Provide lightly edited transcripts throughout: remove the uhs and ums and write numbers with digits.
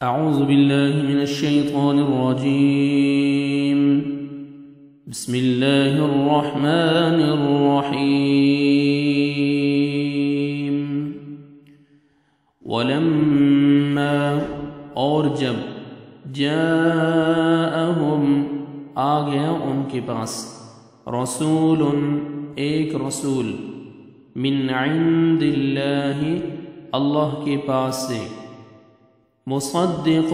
أعوذ بالله من الشيطان الرجيم. بسم الله الرحمن الرحيم. ولما اور جب جاءهم آ گیا ان کے پاس رسول ایک رسول من عند اللہ اللہ کے پاس سے مصدق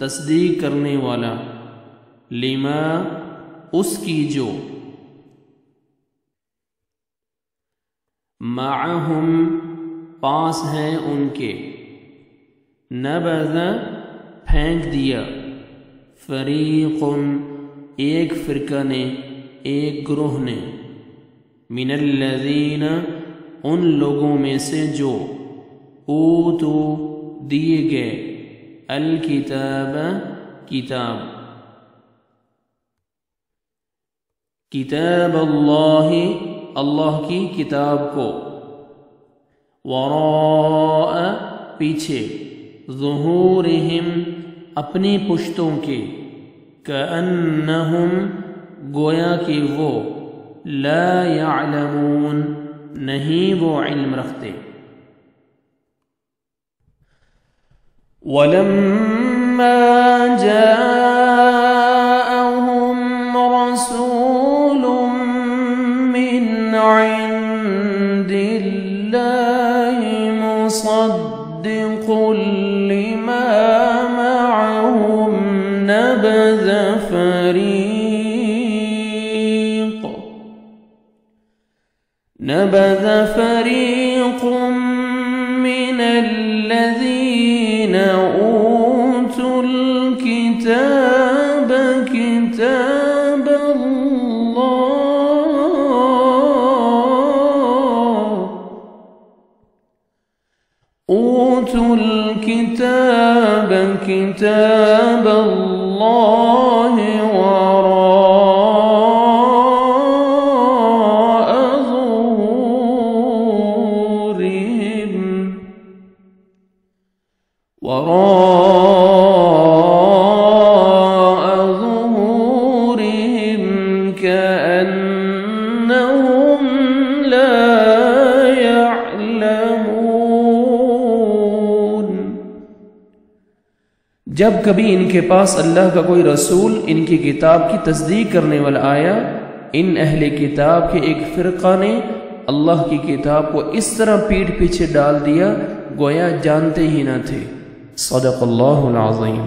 تصدیق کرنے والا لما اس کی جو معہم پاس ہیں ان کے نبذ پھینک دیا فریق ایک فرقہ نے ایک گروہ نے من الذین ان لوگوں میں سے جو اوتو دیے گئے الکتاب کتاب اللہ کی کتاب کو وراء پیچھے ظہورہم اپنی پشتوں کے کأنہم گویا کہ وہ لا یعلمون نہیں وہ علم رکھتے. وَلَمَّا جَاءَهُمْ رَسُولٌ مِّنْ عِندِ اللَّهِ مُصَدِّقٌ لِّمَا مَعَهُمْ نَبَذَ فَرِيقٌ مِّنَ الَّذِينَ أُوتُوا الْكِتَابَ كِتَابَ اللَّهِ وراء ظهورهم كأنهم لا يعلمون. جب کبھی ان کے پاس اللہ کا کوئی رسول ان کی کتاب کی تصدیق کرنے والا آیا ان اہل کتاب کے ایک فرقہ نے اللہ کی کتاب کو اس طرح پیٹھ پیچھے ڈال دیا گویا جانتے ہی نہ تھے. صدق اللہ العظیم.